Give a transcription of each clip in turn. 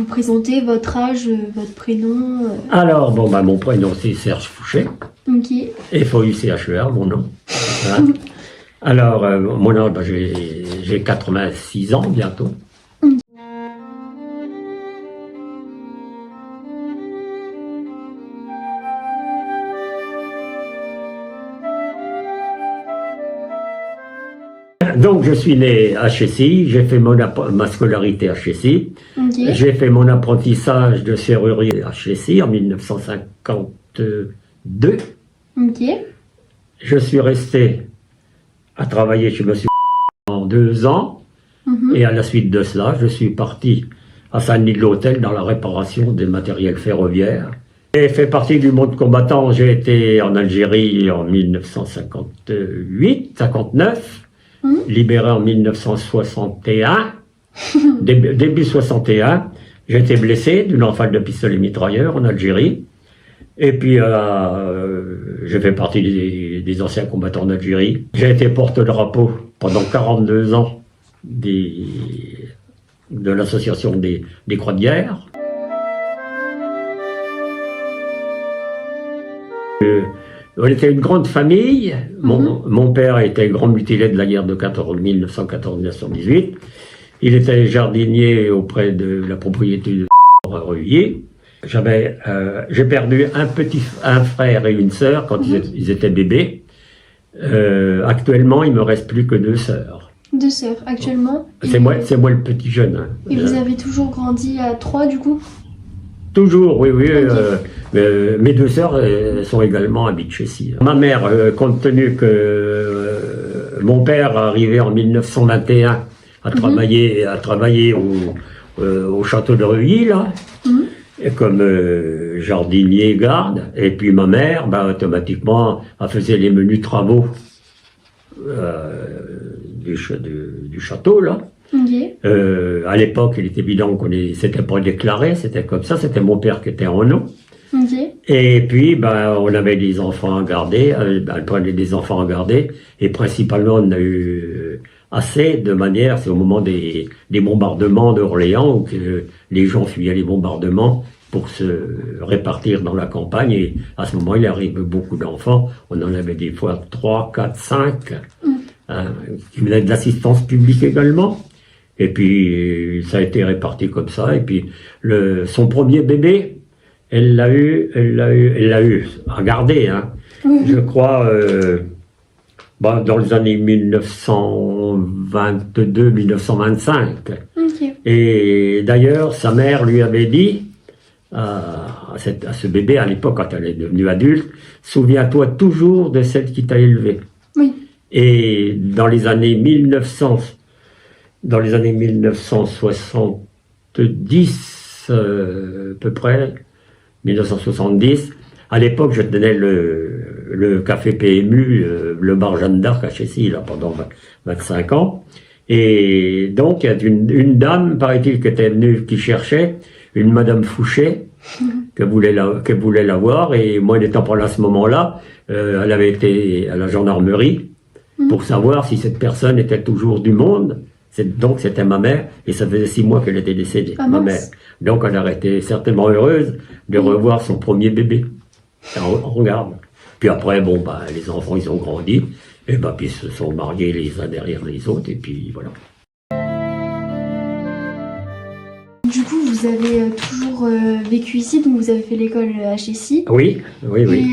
vous présenter votre âge, votre prénom Alors, bon, bah, mon prénom c'est Serge Fouché, Ok. FOUCHER, mon nom. Voilà. Alors, mon âge, bah, j'ai 86 ans bientôt. Donc, je suis né à Chessy, j'ai fait ma scolarité à Chessy. Ok. J'ai fait mon apprentissage de serrurier à Chessy en 1952. Ok. Je suis resté à travailler chez monsieur en 2 ans. Et à la suite de cela, je suis parti à Saint-Denis-de-l'Hôtel dans la réparation des matériels ferroviaires. J'ai fait partie du monde combattant. J'ai été en Algérie en 1958-59, libéré en 1961, début 61. J'ai été blessé d'une enfale de pistolet mitrailleur en Algérie. Et puis, j'ai fait partie des anciens combattants d'Algérie. J'ai été porte-drapeau pendant 42 ans de l'association des Croix de guerre. On était une grande famille. Mon père était grand mutilé de la guerre de 1914-1918. Il était jardinier auprès de la propriété de Reuilly. J'ai perdu un frère et une sœur quand ils étaient bébés. Actuellement, il me reste plus que 2 sœurs. 2 sœurs, actuellement. C'est moi le petit jeune. Hein. Et vous avez toujours grandi à 3 du coup? Toujours, oui. Okay. Mes 2 sœurs sont également habitent chez Chessy. Ma mère, compte tenu que mon père arrivait en 1921 à travailler au château de Reuilly, là, comme jardinier garde, et puis ma mère, automatiquement, elle faisait les menus travaux du château, là. Okay. À l'époque, il était évident c'était pas déclaré, c'était comme ça, c'était mon père qui était en nom. Okay. Et puis, on avait des enfants à garder, elle prenait des enfants à garder, et principalement, on a eu assez de manière, c'est au moment des bombardements d'Orléans, où les gens fuyaient les bombardements pour se répartir dans la campagne, et à ce moment, il arrive beaucoup d'enfants, on en avait des fois 3, 4, 5, qui venaient de l'assistance publique également. Et puis, ça a été réparti comme ça. Et puis, son premier bébé, elle l'a eu à garder, hein. Je crois, dans les années 1922-1925. Okay. Et d'ailleurs, sa mère lui avait dit, à ce bébé, à l'époque, quand elle est devenue adulte, souviens-toi toujours de celle qui t'a élevé. Oui. Et dans les années 1970, à peu près, 1970, à l'époque, je tenais le café PMU, le bar Jeanne d'Arc à Chessy, là, pendant 25 ans. Et donc, il y a une dame, paraît-il, qui était venue, qui cherchait, une madame Fouché, que voulait la voir. Et moi, n'étant pas là à ce moment-là, elle avait été à la gendarmerie pour savoir si cette personne était toujours du monde. Donc c'était ma mère, et ça faisait 6 mois qu'elle était décédée, ma mère. Donc elle aurait été certainement heureuse de revoir son premier bébé. On regarde. Puis après, les enfants, ils ont grandi, et puis ils se sont mariés les uns derrière les autres, et puis voilà. Du coup, vous avez toujours vécu ici, donc vous avez fait l'école à Chessy. Oui. Et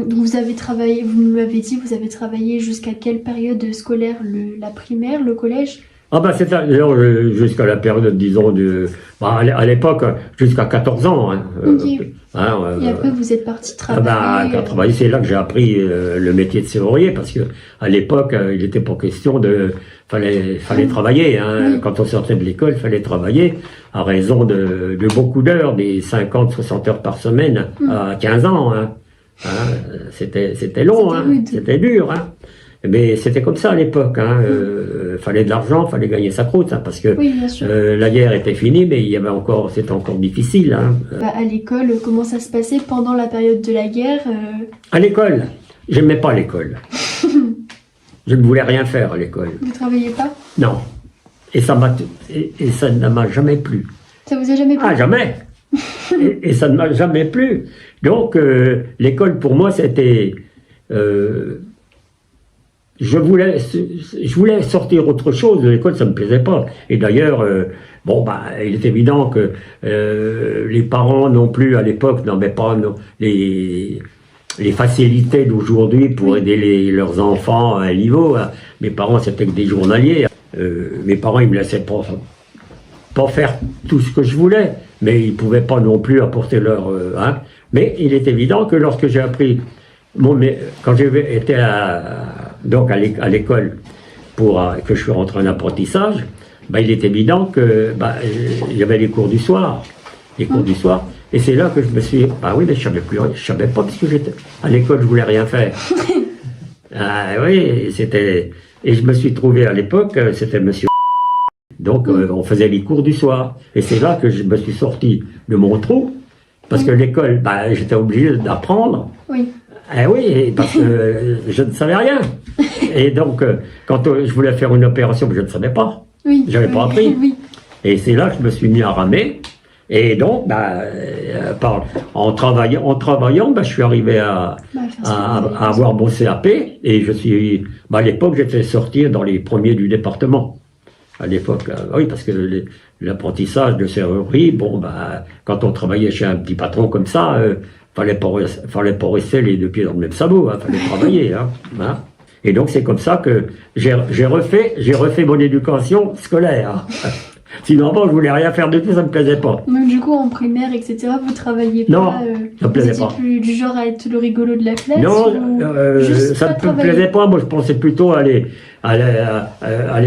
donc vous avez travaillé, vous me l'avez dit, vous avez travaillé jusqu'à quelle période scolaire? La primaire, le collège? C'est jusqu'à la période, disons, à l'époque, jusqu'à 14 ans. Hein. Okay. Et après, vous êtes parti travailler. C'est là que j'ai appris le métier de serrurier, parce que à l'époque, il n'était pas question fallait travailler. Hein. Oui. Quand on sortait de l'école, il fallait travailler à raison de beaucoup d'heures, des 50, 60 heures par semaine à 15 ans. Hein. C'était long, c'était dur. Hein. Mais c'était comme ça à l'époque. Fallait de l'argent, fallait gagner sa croûte, parce que la guerre était finie, mais c'était encore difficile. Hein. À l'école, comment ça se passait pendant la période de la guerre À l'école, j'aimais pas l'école. Je ne voulais rien faire à l'école. Vous travailliez pas? Non. Et ça ne m'a jamais plu. Ça vous a jamais plu? Ah, jamais. Et ça ne m'a jamais plu. Donc, l'école, pour moi, c'était... je voulais sortir autre chose de l'école, ça me plaisait pas. Et d'ailleurs, il est évident que les parents non plus, à l'époque, n'avaient pas les facilités d'aujourd'hui pour aider leurs enfants à un niveau. Hein. Mes parents, c'était que des journaliers. Mes parents, ils me laissaient pas faire tout ce que je voulais, mais ils pouvaient pas non plus apporter leur... hein. Mais il est évident que lorsque j'ai appris... quand j'ai été à l'école que je suis rentré en apprentissage, il est évident que il y avait les cours du soir. Les cours du soir. Et c'est là que je me suis... Ah oui, mais je savais plus rien. Je savais pas parce que j'étais... À l'école, je voulais rien faire. Ah oui, c'était... Et je me suis trouvé à l'époque, c'était monsieur... Donc, on faisait les cours du soir. Et c'est là que je me suis sorti de mon trou. Parce que l'école, j'étais obligé d'apprendre. Oui. Eh oui, parce que je ne savais rien. Et donc, quand je voulais faire une opération, je ne savais pas. Oui. J'avais pas appris. Oui. Et c'est là que je me suis mis à ramer. Et donc, en travaillant, je suis arrivé à avoir mon CAP. Et je suis, à l'époque, j'étais sorti dans les premiers du département. À l'époque, oui, parce que l'apprentissage de serrurerie, quand on travaillait chez un petit patron comme ça, fallait pas rester les deux pieds dans le même sabot, hein, fallait travailler, hein. Et donc c'est comme ça que j'ai refait mon éducation scolaire. Sinon avant je voulais rien faire de tout, ça me plaisait pas. Donc du coup en primaire, etc., vous travaillez pas? Non, ça me plaisait pas. Vous étiez plus du genre à être le rigolo de la classe? Non, ça ne me plaisait pas. Moi je pensais plutôt aller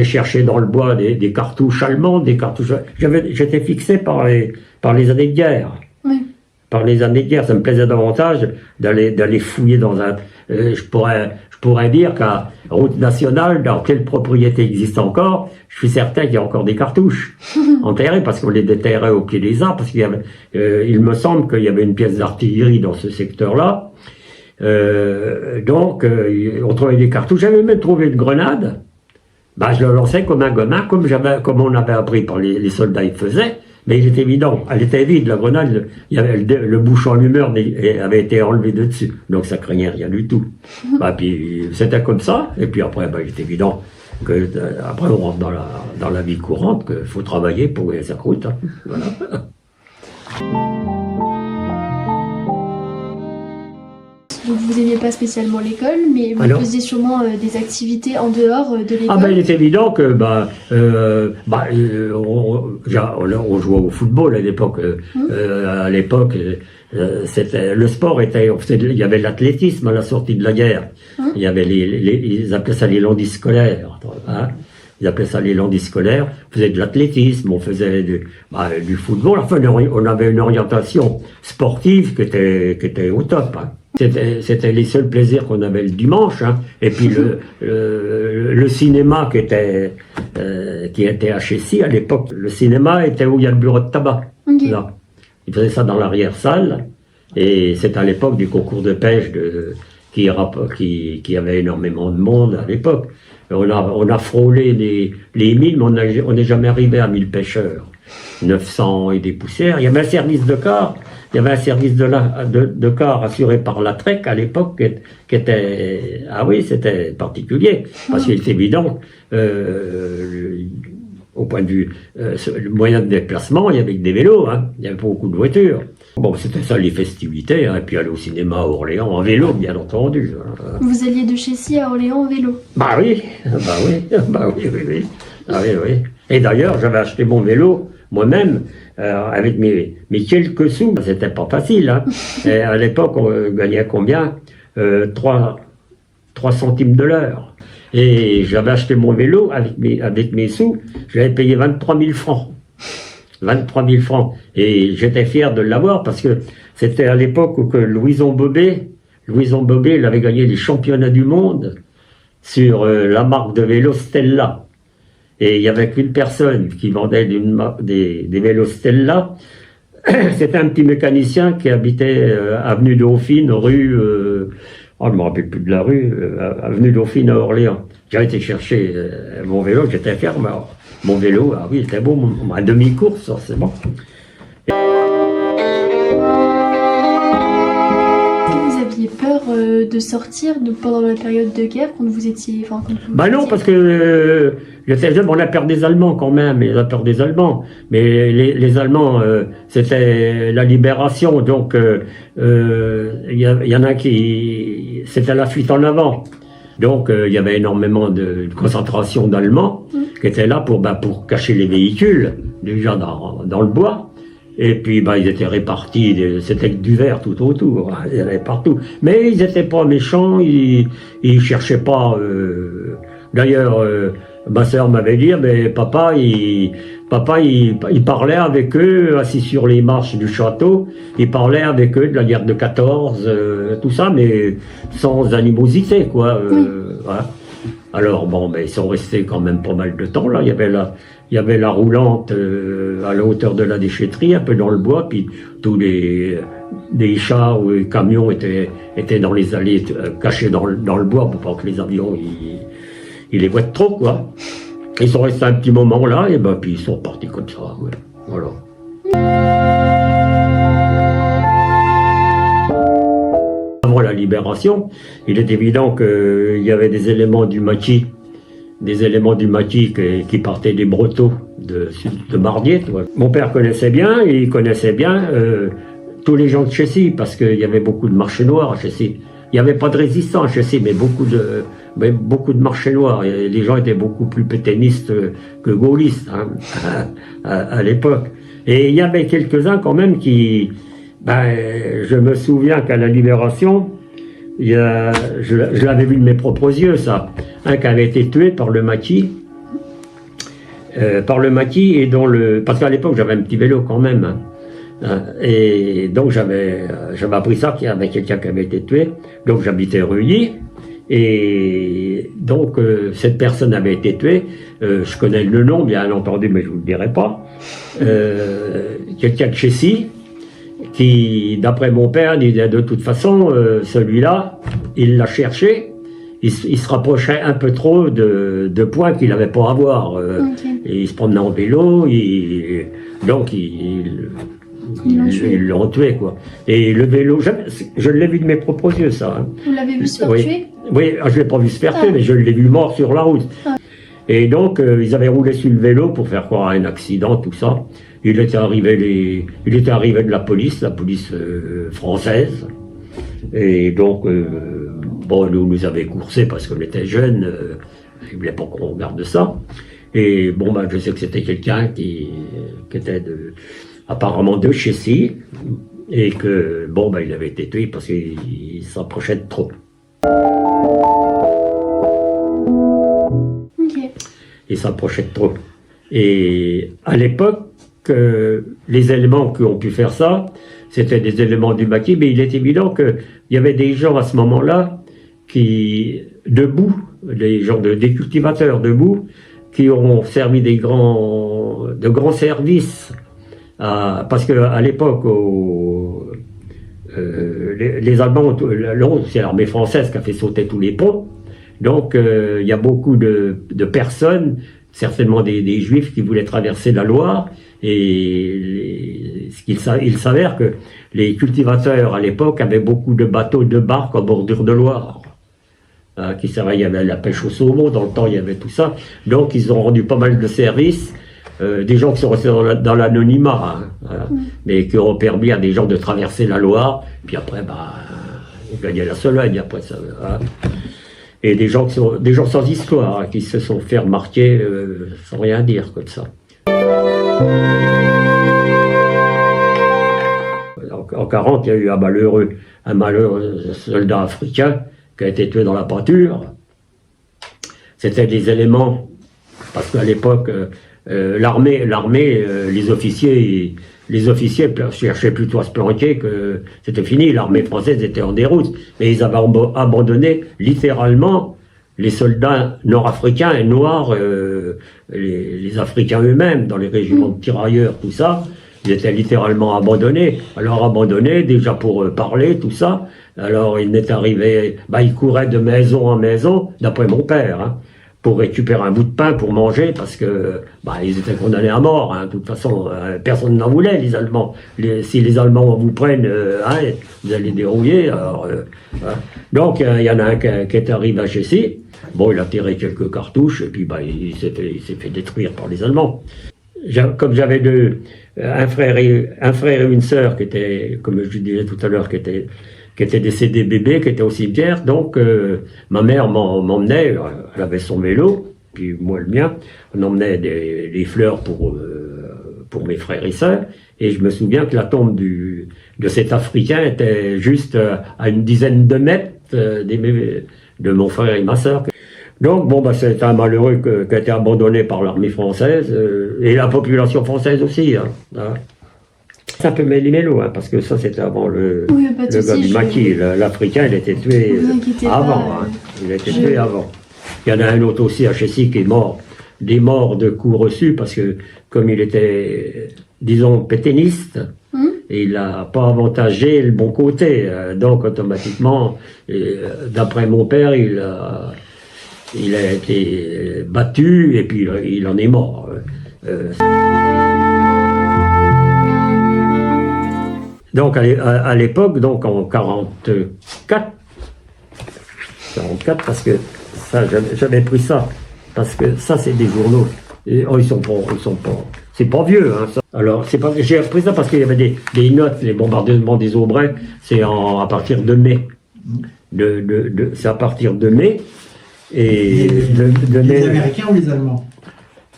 chercher dans le bois des cartouches allemandes, des cartouches. J'étais fixé par les années de guerre. Oui. Par les années de guerre, ça me plaisait davantage d'aller fouiller dans un... je pourrais dire qu'à route nationale, dans quelle propriété existe encore, je suis certain qu'il y a encore des cartouches enterrées, parce qu'on les déterrait au pied des arbres, parce qu'il y avait, il me semble qu'il y avait une pièce d'artillerie dans ce secteur-là. Donc, on trouvait des cartouches. J'avais même trouvé une grenade. Je le lançais comme un gamin, comme on avait appris par les soldats, ils faisaient. Mais il était évident, elle était vide, la grenade, il y avait le bouchon allumeur avait été enlevé de dessus, donc ça craignait rien du tout. Puis c'était comme ça, et puis après, il est évident que après on rentre dans la vie courante, qu'il faut travailler pour gagner sa croûte. Hein. Voilà. Donc vous n'aimiez pas spécialement l'école, mais vous faisiez sûrement des activités en dehors de l'école. Il est évident que on jouait au football à l'époque. À l'époque, le sport était, il y avait l'athlétisme à la sortie de la guerre. Il y avait ils appelaient ça les landis scolaires. Hein. Ils appelaient ça les landis scolaires. On faisait de l'athlétisme, on faisait du football. Enfin, on avait une orientation sportive qui était au top. Hein. C'était les seuls plaisirs qu'on avait le dimanche, hein. Et puis le cinéma qui était à Chessy à l'époque, le cinéma était où il y a le bureau de tabac. Okay. Là. Ils faisaient ça dans l'arrière-salle, et c'est à l'époque du concours de pêche qui avait énormément de monde à l'époque. On a frôlé les 1000, mais on n'est jamais arrivé à 1000 pêcheurs. 900 et des poussières. Il y avait un service de car. Il y avait un service de car assuré par la Trek à l'époque qui était... Ah oui, c'était particulier. Parce qu'il est évident, au point de vue le moyen de déplacement, il y avait des vélos, hein. Il y avait pas beaucoup de voitures. Bon, c'était ça les festivités, hein. Et puis aller au cinéma à Orléans en vélo, bien entendu. Hein. Vous alliez de Chessy à Orléans en vélo? Oui. Oui. Ah oui. Et d'ailleurs, j'avais acheté mon vélo moi-même, avec mes quelques sous, c'était pas facile. Hein. Et à l'époque, on gagnait combien 3 centimes de l'heure. Et j'avais acheté mon vélo avec mes sous, j'avais payé 23 000 francs. 23 000 francs. Et j'étais fier de l'avoir parce que c'était à l'époque où Louison Bobet, il avait gagné les championnats du monde sur la marque de vélo Stella. Et il y avait qu'une personne qui vendait des vélos Stella. C'était un petit mécanicien qui habitait avenue Dauphine, rue... je ne me rappelle plus de la rue, avenue Dauphine à Orléans. J'ai été chercher mon vélo, j'étais fier, Mon vélo, ah oui, c'était beau, ma demi-course, forcément. Vous aviez peur de sortir pendant la période de guerre quand vous étiez... Enfin, quand vous Bah non, parce que j'étais jeune, on a peur des Allemands quand même, on a peur des Allemands. Mais les Allemands, c'était la libération, donc y en a qui... C'était la fuite en avant. Donc il y avait énormément de concentration d'Allemands qui étaient là pour cacher les véhicules, déjà dans le bois. Et puis ils étaient répartis, c'était du verre tout autour, hein, il y en avait partout. Mais ils n'étaient pas méchants, ils cherchaient pas... D'ailleurs, ma sœur m'avait dit, mais papa, il parlait avec eux, assis sur les marches du château, il parlait avec eux de la guerre de 14, tout ça, mais sans animosité, quoi. Voilà. Alors bon, ils sont restés quand même pas mal de temps, là. Il y avait la roulante à la hauteur de la déchetterie, un peu dans le bois, puis tous les chars ou les camions étaient dans les allées, cachés dans le bois pour pas que les avions ils les voient trop, quoi. Ils sont restés un petit moment là, et puis ils sont partis comme ça, ouais. Voilà. Avant la libération, il est évident qu'il y avait des éléments du maquis qui partaient des Brotteaux de Mardiet. Ouais. Mon père connaissait bien tous les gens de Chessy, parce qu'il y avait beaucoup de marchés noirs à Chessy. Il n'y avait pas de résistants à Chessy, mais beaucoup de marchés noirs. Et les gens étaient beaucoup plus pétainistes que gaullistes, hein, à l'époque. Et il y avait quelques-uns quand même qui... je me souviens qu'à la Libération, je l'avais vu de mes propres yeux, ça. Un qui avait été tué par le maquis. Et parce qu'à l'époque, j'avais un petit vélo quand même. Hein. Et donc j'avais appris ça, qu'il y avait quelqu'un qui avait été tué. Donc j'habitais Reuilly. Et donc cette personne avait été tuée. Je connais le nom, bien entendu, mais je ne vous le dirai pas. Quelqu'un de Chessy, qui, d'après mon père, disait de toute façon, celui-là, il l'a cherché. Il se rapprochait un peu trop de points qu'il n'avait pas à voir. Okay. Et il se promenait en vélo, donc ils l'ont tué, quoi. Et le vélo, je l'ai vu de mes propres yeux, ça. Hein. Vous l'avez vu se faire tuer? Oui, je ne l'ai pas vu se faire tuer, mais je l'ai vu mort sur la route. Et donc, ils avaient roulé sur le vélo pour faire croire à un accident, tout ça. Il était arrivé de la police française. Et donc, nous avait coursé parce qu'on était jeunes. Ils ne voulaient pas qu'on regarde ça. Et je sais que c'était quelqu'un qui était apparemment de Chessy. Et que, il avait été tué parce qu'il s'approchait de trop. Okay. Il s'approchait de trop. Et à l'époque, les éléments qui ont pu faire ça, c'était des éléments du maquis, mais il est évident qu'il y avait des gens à ce moment-là qui, debout, des cultivateurs debout, qui ont servi de grands services, parce qu'à l'époque, les Allemands, c'est l'armée française qui a fait sauter tous les ponts, donc il y a beaucoup de personnes, certainement des Juifs qui voulaient traverser la Loire, et il s'avère que les cultivateurs à l'époque avaient beaucoup de bateaux de barques en bordure de Loire, qui servaient, il y avait la pêche au saumon, dans le temps il y avait tout ça, donc ils ont rendu pas mal de services, des gens qui sont restés dans l'anonymat, hein, voilà, mais qui ont permis à des gens de traverser la Loire, puis après ils gagnaient la Sologne après ça. Hein. Et des gens sans histoire, hein, qui se sont fait remarquer sans rien dire comme ça. En 40, il y a eu un malheureux soldat africain qui a été tué dans la pâture. C'était des éléments, parce qu'à l'époque, l'armée, les officiers cherchaient plutôt à se planquer, que c'était fini, l'armée française était en déroute. Mais ils avaient abandonné littéralement les soldats nord-africains et noirs, les Africains eux-mêmes, dans les régiments de tirailleurs, tout ça, ils étaient littéralement abandonnés. Alors abandonnés, déjà pour parler, tout ça. Alors il est arrivé, ils couraient de maison en maison, d'après mon père, hein, pour récupérer un bout de pain pour manger, parce que ils étaient condamnés à mort. Hein. De toute façon, personne n'en voulait, les Allemands. Si les Allemands vous prennent, vous allez dérouiller. Alors, hein. Donc, il y en a un qui est arrivé à Chessy. Bon, il a tiré quelques cartouches, et puis il s'est fait détruire par les Allemands. Comme j'avais un frère et une sœur qui étaient, comme je disais tout à l'heure, qui étaient décédés bébés, qui étaient au cimetière, donc ma mère m'emmenait, elle avait son vélo, puis moi le mien, on emmenait des fleurs pour mes frères et sœurs, et je me souviens que la tombe de cet Africain était juste à une dizaine de mètres de mon frère et ma sœur. Donc, c'est un malheureux qui a été abandonné par l'armée française, et la population française aussi. Hein. C'est un peu méli-mélo, hein, parce que ça, c'était avant le gars du maquis. L'Africain, il était tué avant. Hein. Il a été tué avant. Il y en a un autre aussi à Chessy qui est mort. Des morts de coups reçus, parce que comme il était, disons, pétainiste, et il n'a pas avantagé le bon côté. Donc, automatiquement, d'après mon père, il a été battu et puis il en est mort. Donc à l'époque, donc en 44, parce que ça, j'avais pris ça, parce que ça c'est des journaux. Et, ils sont pas, c'est pas vieux. Hein, ça. Alors j'ai pris ça parce qu'il y avait des notes, les bombardements des Aubrets, c'est à partir de mai. C'est à partir de mai. Et les Américains ou les Allemands?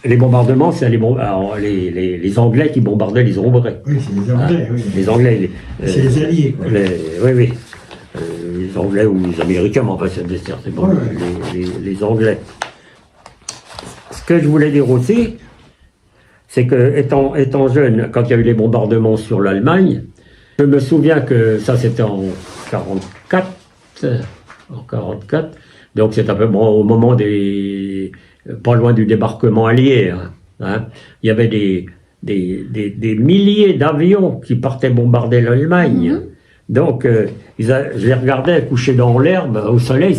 Les bombardements, c'est les Anglais qui bombardaient les Aubrets. Oui, c'est les Anglais. Oui. Les Anglais. C'est les Alliés, quoi. Oui. Les Anglais ou les Américains, mais enfin, c'est bon, les Anglais. Ce que je voulais dire aussi, c'est que, étant jeune, quand il y a eu les bombardements sur l'Allemagne, je me souviens que ça, c'était en 44. Donc c'est à peu près au moment pas loin du débarquement allié. Hein. Il y avait des milliers d'avions qui partaient bombarder l'Allemagne. Donc je les regardais couchés dans l'herbe, au soleil.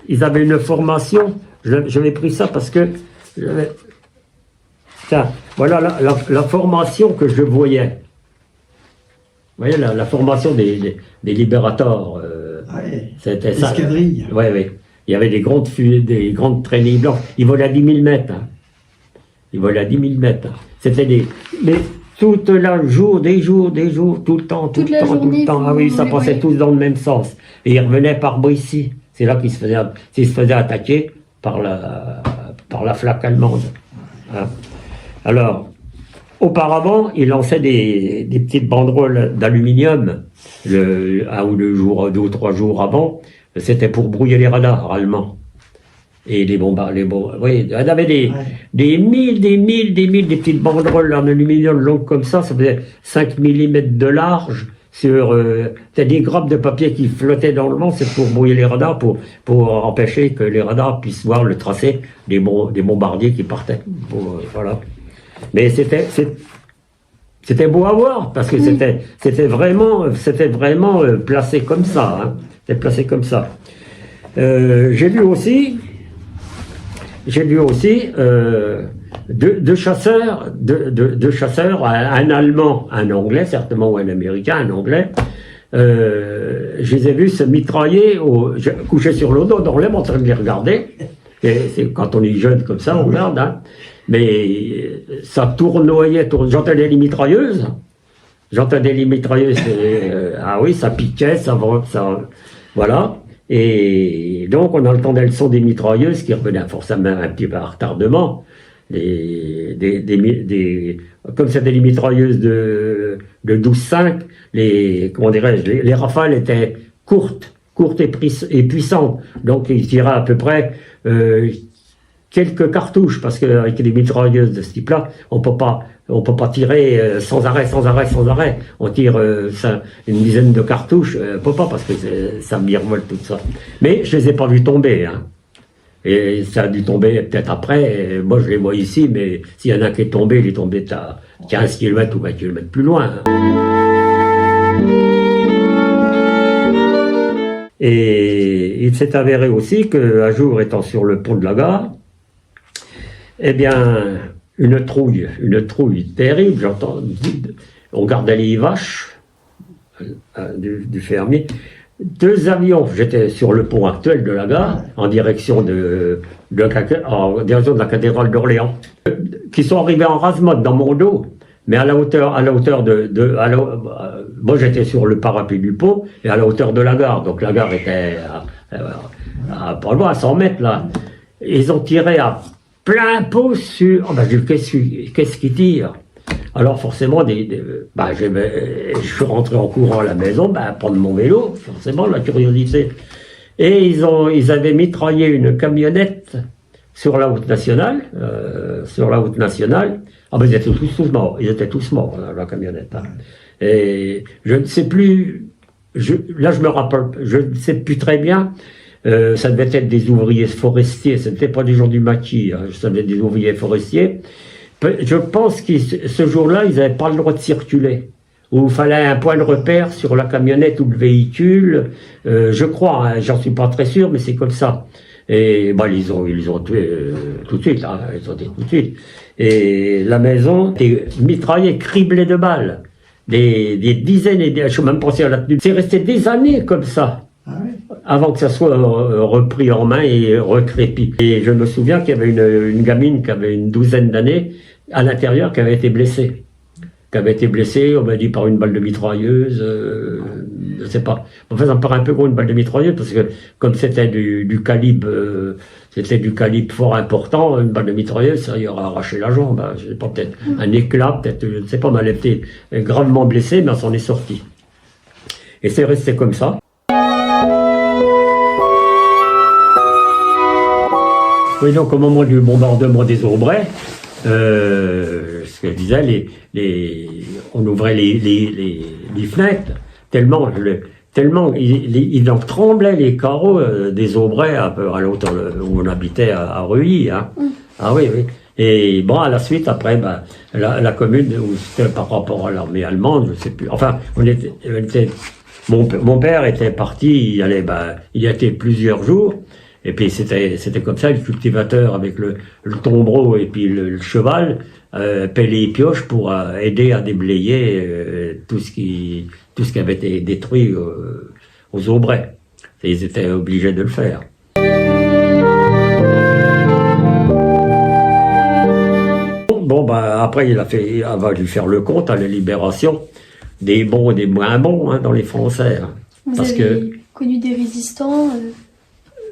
Ils avaient une formation. J'avais pris ça parce que tiens, voilà la formation que je voyais. Vous voyez la formation des libérateurs. C'était ça. L'escadrille. Oui. Il y avait des grandes traînées blanches. Ils volaient à 10 000 mètres. Hein. Ils volaient à 10 000 mètres. C'était mais toute la jour, des jours, tout le temps. Ah oui, ça passait tous dans le même sens. Et ils revenaient par Brissy. C'est là qu'ils se faisaient attaquer par la flaque allemande. Hein. Alors, auparavant, ils lançaient des petites banderoles d'aluminium un ou deux jours, 2 ou 3 jours avant. C'était pour brouiller les radars allemands. Et oui, il y en avait des mille, des petites banderoles en aluminium longues comme ça faisait 5 mm de large, c'était des grappes de papier qui flottaient dans le vent, c'est pour brouiller les radars, pour empêcher que les radars puissent voir le tracé des bombardiers qui partaient. Voilà. Mais c'était beau à voir, parce que c'était vraiment placé comme ça. Hein. C'était placé comme ça. J'ai vu aussi deux chasseurs, un Allemand, un Anglais, certainement, ou un Américain, un Anglais. Je les ai vus se mitrailler, couchés sur le dos dans l'herbe en train de les regarder. Et quand on est jeune comme ça, on regarde. Hein. Mais ça tournoyait. J'entendais les mitrailleuses. Ah oui, ça piquait, ça voilà. Et donc, on entendait le son des mitrailleuses qui revenaient forcément un petit peu à retardement. Comme c'était des mitrailleuses de 12,5, les rafales étaient courtes et puissantes. Donc, ils tiraient à peu près quelques cartouches, parce qu'avec les mitrailleuses de ce type-là, on peut pas tirer sans arrêt. On tire une dizaine de cartouches, on peut pas, parce que ça mirevolte tout ça. Mais je les ai pas vus tomber, hein. Et ça a dû tomber peut-être après. Moi, je les vois ici, mais s'il y en a qui est tombé, il est tombé à 15 km ou 20 km plus loin. Et il s'est avéré aussi qu'un jour, étant sur le pont de la gare, eh bien, une trouille terrible, j'entends, on gardait les vaches du fermier. 2 avions, j'étais sur le pont actuel de la gare, en direction de la cathédrale d'Orléans, qui sont arrivés en rase-mode dans mon dos, mais à la hauteur moi j'étais sur le parapet du pont, et à la hauteur de la gare, donc la gare était pas loin, à 100 mètres là. Ils ont tiré à plein pot sur... Oh ben, qu'est-ce qu'ils tirent? Alors forcément, je suis rentré en courant à la maison, prendre mon vélo, forcément, la curiosité. Et ils avaient mitraillé une camionnette sur la route nationale, Ah ben ils étaient tous morts, la camionnette. Hein. Et je ne sais plus, là je me rappelle, je ne sais plus très bien, ça devait être des ouvriers forestiers, ce n'était pas des gens du maquis, hein, ça devait être des ouvriers forestiers. Je pense que ce jour-là, ils n'avaient pas le droit de circuler. Ou il fallait un point de repère sur la camionnette ou le véhicule. Je crois, hein, j'en suis pas très sûr, mais c'est comme ça. Et ils ont tué tout de suite. Hein, ils ont tué tout de suite. Et la maison était mitraillée, criblée de balles. Des dizaines et des... Je ne même pas à la tenue. C'est resté des années comme ça. Ah oui. Avant que ça soit repris en main et recrépi. Et je me souviens qu'il y avait une gamine qui avait une 12aine d'années à l'intérieur qui avait été blessée. On m'a dit par une balle de mitrailleuse, je sais pas. Enfin, ça me paraît un peu gros une balle de mitrailleuse parce que comme c'était du calibre fort important, une balle de mitrailleuse, ça y aurait arraché la jambe. Hein, je sais pas, peut-être un éclat, peut-être, je ne sais pas, mais elle était gravement blessée, mais elle s'en est sortie. Et c'est resté comme ça. Oui, donc au moment du bombardement des Aubrais, ce que je disais, on ouvrait les fenêtres, tellement il en tremblait les carreaux des Aubrais à la hauteur où on habitait à Reuilly. Hein. Ah oui, oui. Et bon, à la suite, après, la commune, où c'était par rapport à l'armée allemande, je sais plus. Enfin, mon père était parti, il y était plusieurs jours. Et puis c'était comme ça, le cultivateur avec le tombereau et puis le cheval, pelle et pioche pour aider à déblayer tout ce qui avait été détruit aux Aubrais. Et ils étaient obligés de le faire. Bon, après il a fallu faire le compte à la libération des bons et des moins bons hein, dans les Français. Hein. Vous avez connu des résistants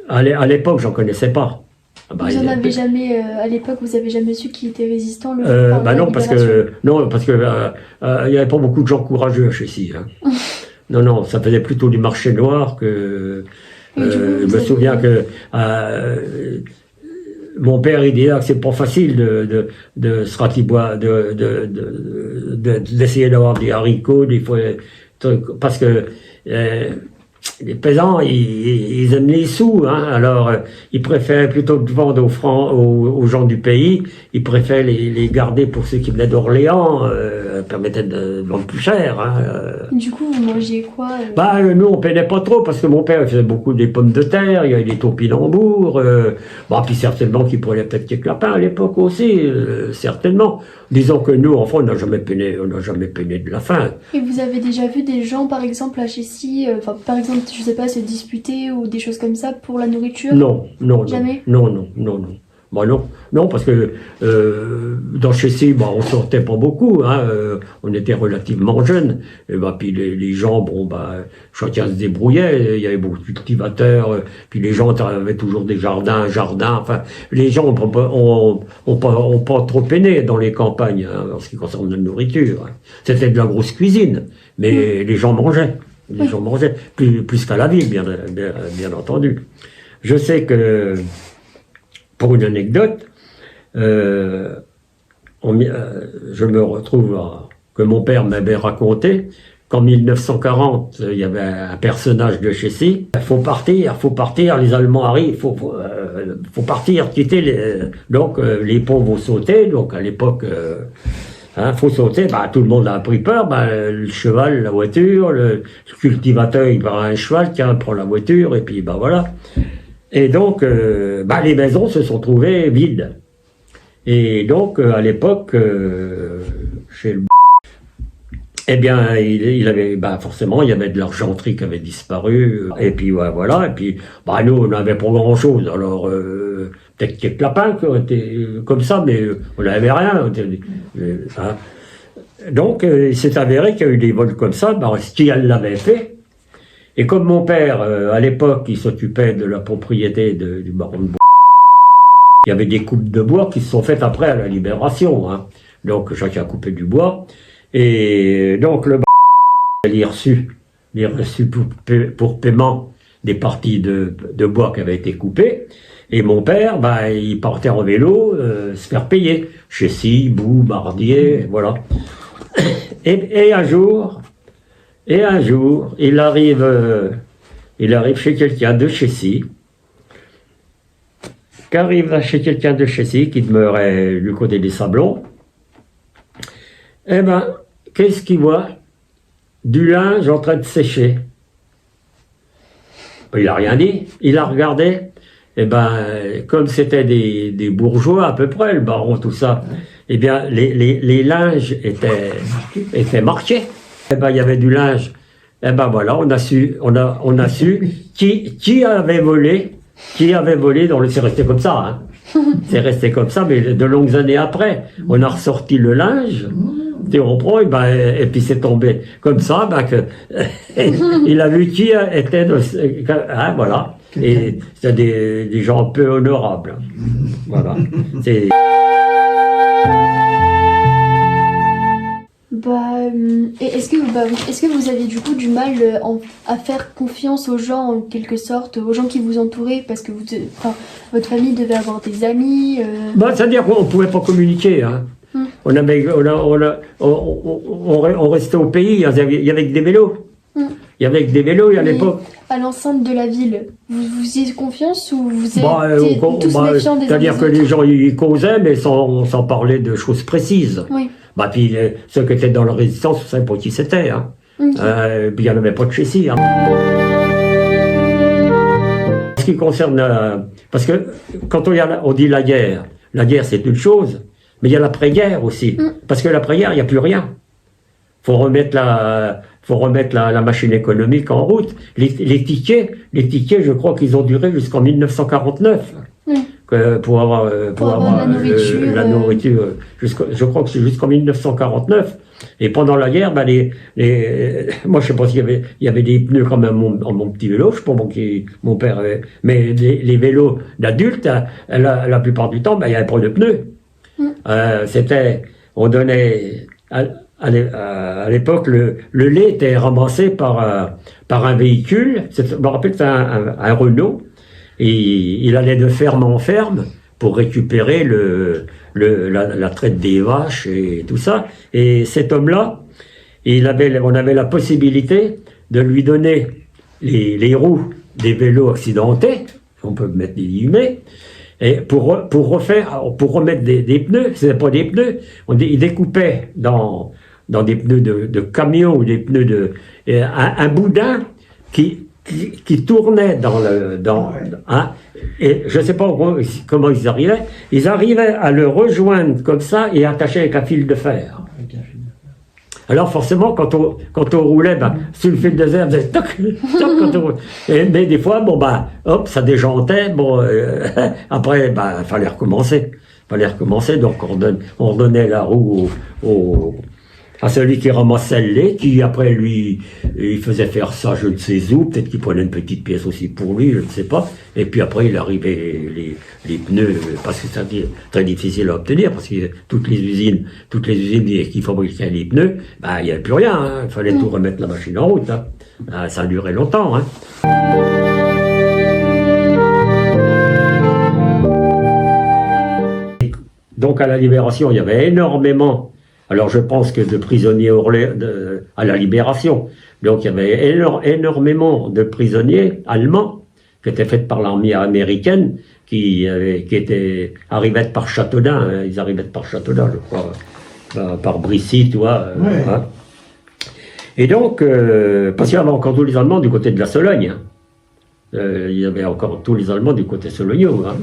À l'époque, j'en connaissais pas. Vous en avez jamais, à l'époque, vous avez jamais su qui était résistant non, parce que il y avait pas beaucoup de gens courageux chez ici. Hein. Non, ça faisait plutôt du marché noir que. Je me souviens que mon père il disait que c'est pas facile de se ratiboire, d'essayer d'avoir des haricots, des fois, parce que. Les paysans, ils aiment les sous, hein, alors ils préfèrent plutôt que de vendre aux gens du pays, ils préfèrent les garder pour ceux qui venaient d'Orléans, permettaient de vendre plus cher. Hein. Du coup, vous mangiez quoi Nous, on peinait pas trop, parce que mon père il faisait beaucoup des pommes de terre, il y avait des topinambours, puis certainement qu'il prenait peut-être quelques lapins à l'époque aussi, certainement. Disons que nous, enfants, on n'a jamais peiné de la faim. Et vous avez déjà vu des gens, par exemple, à Chécy, par exemple, je sais pas, se disputer ou des choses comme ça pour la nourriture? Non. Jamais? Non. Non, parce que dans Chécy, on sortait pas beaucoup, hein, on était relativement jeunes, et puis les gens, chacun se débrouillait, il y avait beaucoup de cultivateurs, puis les gens avaient toujours des jardins, enfin, les gens ont pas trop peiné dans les campagnes, hein, en ce qui concerne la nourriture. Hein. C'était de la grosse cuisine, mais les gens mangeaient. Les gens mangeaient, plus qu'à la ville, bien entendu. Je sais que, pour une anecdote, je me retrouve que mon père m'avait raconté qu'en 1940, il y avait un personnage de Chécy. Il faut partir, les Allemands arrivent, faut partir, quitter donc les ponts vont sauter, donc à l'époque, Hein, faut sauter, bah, tout le monde a pris peur, bah, le cheval, la voiture, le cultivateur, il prend un cheval, tiens, prend la voiture, et puis bah voilà. Et donc, bah, les maisons se sont trouvées vides. Et donc, à l'époque, chez le eh bien, il avait, bah, forcément, il y avait de l'argenterie qui avait disparu, et puis ouais, voilà, et puis, bah, nous, on n'avait pas grand-chose, alors, peut-être quelques lapins qui étaient comme ça, mais on n'avait rien. Hein. Donc, il s'est avéré qu'il y a eu des vols comme ça, bah, Stial l'avait fait, et comme mon père, à l'époque, il s'occupait de la propriété du baron de Bois, il y avait des coupes de bois qui se sont faites après à la Libération, hein. Donc, chacun a coupé du bois. Et donc le il reçu pour paiement des parties de bois qui avaient été coupées. Et mon père, bah, il partait en vélo se faire payer. Chessy, Boux, Bardier, voilà. Et un jour, il arrive chez quelqu'un de Chessy, qui demeurait du côté des Sablons. Eh ben, qu'est-ce qu'il voit? Du linge en train de sécher. Il n'a rien dit, il a regardé. Eh ben, comme c'était des bourgeois à peu près, le baron, tout ça, eh bien, les linges étaient marqués. Eh ben, il y avait du linge. Eh ben voilà, on a su qui avait volé dans le. C'est resté comme ça, hein. C'est resté comme ça, mais de longues années après, on a ressorti le linge. Et on prend, et puis c'est tombé comme ça, il a vu qui était, hein, voilà, et c'est des gens peu honorables, voilà. Est-ce que vous avez du coup du mal à faire confiance aux gens en quelque sorte, aux gens qui vous entouraient, parce que votre famille devait avoir des amis C'est-à-dire qu'on ne pouvait pas communiquer, hein. On restait au pays, il y avait que des vélos. Il y avait que des vélos à l'époque. À l'enceinte de la ville, vous faisiez confiance ou vous étiez tous méfiants des uns c'est-à-dire que les gens ils causaient, mais sans parler de choses précises. Oui. Puis ceux qui étaient dans la résistance, on ne savait pas qui c'était. Hein. Okay. Puis il n'y en avait pas de Chessy. Hein. Ce qui concerne... parce que quand on dit la guerre c'est une chose, mais il y a l'après-guerre aussi. Parce que l'après-guerre, il n'y a plus rien. Faut remettre la machine économique en route. Les tickets, je crois qu'ils ont duré jusqu'en 1949. Pour avoir la nourriture. Je crois que c'est jusqu'en 1949. Et pendant la guerre, moi je sais pas s'il y avait des pneus quand même mon petit vélo, je sais pas mon père avait, mais les vélos d'adultes, la plupart du temps, il n'y avait pas de pneus. On donnait à l'époque le lait était ramassé par un véhicule. Je me rappelle c'était un Renault. Et il allait de ferme en ferme pour récupérer la traite des vaches et tout ça. Et cet homme-là, on avait la possibilité de lui donner les roues des vélos accidentés, on peut mettre des guillemets, et pour remettre des pneus. C'était pas des pneus, il découpait dans des pneus de camion ou des pneus un boudin qui tournait et je ne sais pas comment ils arrivaient. Ils arrivaient à le rejoindre comme ça et attacher avec un fil de fer. Alors forcément, quand on roulait, sur le fil de fer, on faisait toc, toc, mais des fois, hop, ça déjantait. Après, il fallait recommencer. Donc on redonnait la roue à celui qui ramassait le lait, qui après lui, il faisait faire ça, je ne sais où, peut-être qu'il prenait une petite pièce aussi pour lui, je ne sais pas. Et puis après, il arrivait les pneus, parce que c'est très difficile à obtenir, parce que toutes les usines qui fabriquaient les pneus, il n'y avait plus rien, hein. Il fallait tout remettre la machine en route, hein. Ça a duré longtemps, hein. Donc à la Libération, il y avait énormément. Alors je pense que de prisonniers à la Libération. Donc il y avait énormément de prisonniers allemands qui étaient faits par l'armée américaine, qui arrivaient par Châteaudun. Ils arrivaient par Châteaudun, je crois. par Brissy, tu vois. Ouais. Hein. Et donc, parce qu'il y avait encore tous les Allemands du côté de la Sologne. Hein. Il y avait encore tous les Allemands du côté sologno. Hein.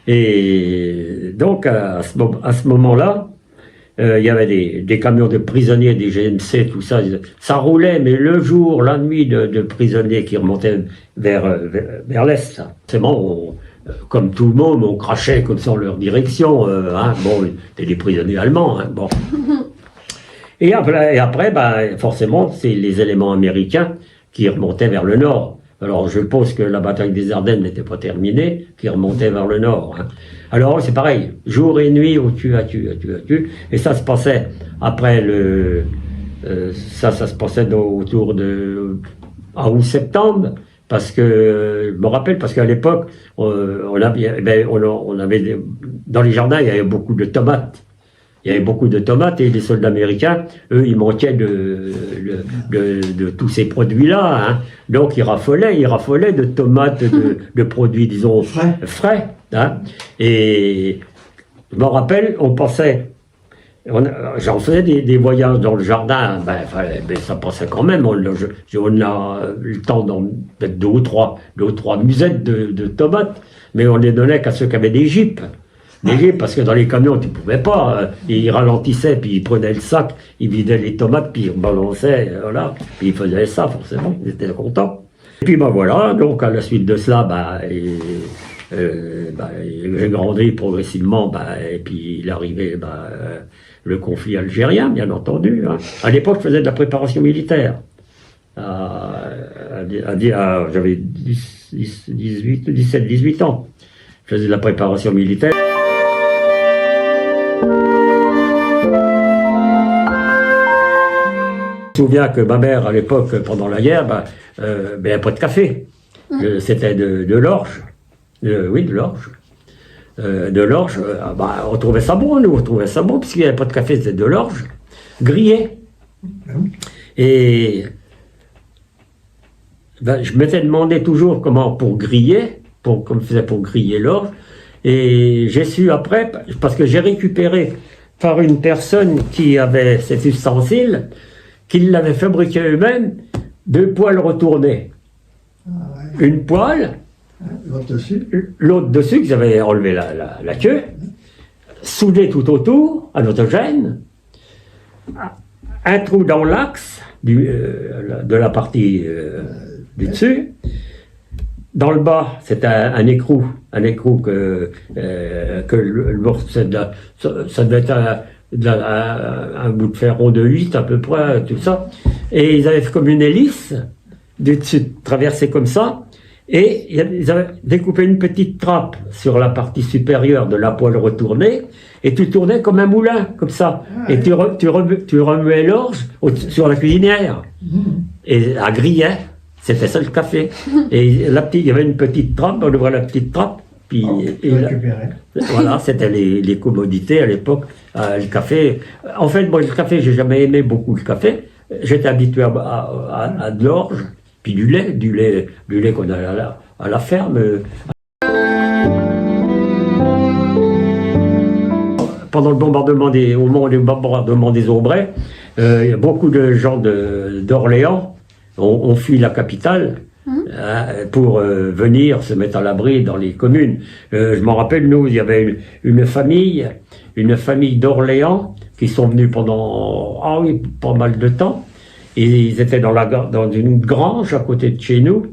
Et donc, à ce moment-là, il y avait des camions de prisonniers, des GMC, tout ça. Ça roulait, mais le jour, la nuit, de prisonniers qui remontaient vers l'Est. Forcément, comme tout le monde, on crachait comme ça en leur direction. Hein. Bon, c'était des prisonniers allemands. Hein. Bon. Et après forcément, c'est les éléments américains qui remontaient vers le nord. Alors, je pense que la bataille des Ardennes n'était pas terminée, qui remontait vers le nord. Hein. Alors, c'est pareil, jour et nuit, on tue. Et ça se passait après ça se passait autour de août-septembre, parce que, je me rappelle, parce qu'à l'époque, on avait dans les jardins, il y avait beaucoup de tomates. Il y avait beaucoup de tomates et les soldats américains, eux, ils manquaient de tous ces produits-là. Hein. Donc, ils raffolaient de tomates, de produits, disons, frais. Hein. Et je me rappelle, on passait, j'en faisais des voyages dans le jardin, ça passait quand même. On a eu le temps dans peut-être deux ou trois musettes de tomates, mais on les donnait qu'à ceux qui avaient des jeeps. Parce que dans les camions, tu ne pouvais pas. Ils ralentissaient, puis ils prenaient le sac, ils vidaient les tomates, puis ils balançaient, voilà. Puis ils faisaient ça, forcément, ils étaient contents. Et puis voilà, donc à la suite de cela, il grandit progressivement, et puis il arrivait le conflit algérien, bien entendu. Hein. À l'époque, je faisais de la préparation militaire. J'avais 17-18 ans. Je faisais de la préparation militaire. Je me souviens que ma mère, à l'époque, pendant la guerre, elle n'avait pas de café. C'était de l'orge. Oui, de l'orge. De l'orge, on trouvait ça bon, nous, parce qu'il n'y avait pas de café, c'était de l'orge, grillé. Et je m'étais demandé toujours comment pour griller, comme je faisais pour griller l'orge. Et j'ai su après, parce que j'ai récupéré par une personne qui avait cet ustensile, qu'ils l'avaient fabriqué eux-mêmes, 2 poêles retournées. Une poêle, l'autre dessus, qu'ils avaient enlevé la queue, soudé tout autour, un autogène, un trou dans l'axe de la partie du dessus. Dans le bas, c'est un écrou que ça devait être un bout de ferron de 8 à peu près, tout ça. Et ils avaient fait comme une hélice, du dessus, traversée comme ça, et ils avaient découpé une petite trappe sur la partie supérieure de la poêle retournée, et tu tournais comme un moulin, comme ça. Et tu remuais l'orge sur la cuisinière. Et à griller, c'était ça le café. Et il y avait une petite trappe, on ouvrait la petite trappe, puis voilà, c'était les commodités à l'époque. Le café, en fait, moi le café, j'ai jamais aimé beaucoup le café. J'étais habitué à de l'orge, puis du lait qu'on a à la ferme. Pendant le bombardement au moment du bombardement des Aubrets, beaucoup de gens d'Orléans ont fui la capitale pour venir se mettre à l'abri dans les communes. Je m'en rappelle, nous, il y avait une famille d'Orléans qui sont venus pendant pas mal de temps. Et ils étaient dans une grange à côté de chez nous.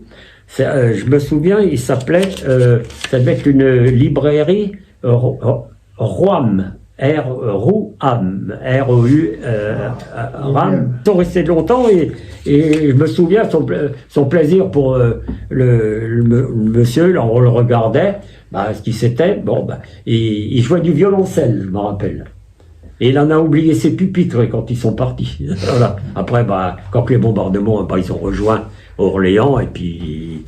Je me souviens, il s'appelait, ça devait être une librairie Rouam. R-O-U-M, Ram. Ils sont restés longtemps et je me souviens son plaisir pour le monsieur, là, on le regardait, ce qui c'était, il jouait du violoncelle, je me rappelle. Et il en a oublié ses pupitres quand ils sont partis. Voilà. Après, quand les bombardements, ils ont rejoint Orléans et puis...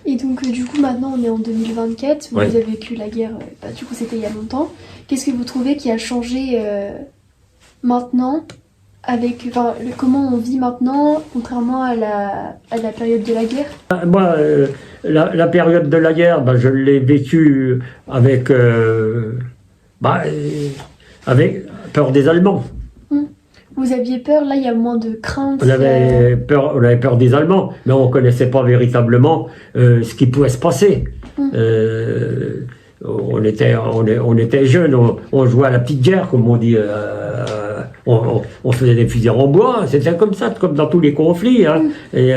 Et donc du coup maintenant on est en 2024, vous avez vécu la guerre, du coup c'était il y a longtemps. Qu'est-ce que vous trouvez qui a changé maintenant avec comment on vit maintenant, contrairement à la période de la guerre? Moi, la période de la guerre, je l'ai vécue avec, avec peur des Allemands. Vous aviez peur, là il y a moins de crainte. On avait peur des Allemands, mais on ne connaissait pas véritablement ce qui pouvait se passer. On était jeunes, on jouait à la petite guerre, comme on dit. On faisait des fusils en bois, c'était comme ça, comme dans tous les conflits. Hein. Et,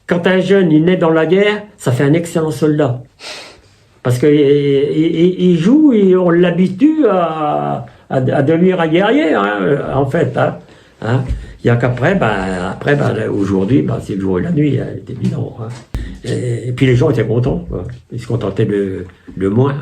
quand un jeune il naît dans la guerre, ça fait un excellent soldat. Parce qu'il joue et on l'habitue à devenir un guerrier, hein, en fait. Hein. Il n'y a qu'après, aujourd'hui, c'est le jour et la nuit, c'est évident. Hein. Et puis les gens étaient contents, quoi. Ils se contentaient de moins.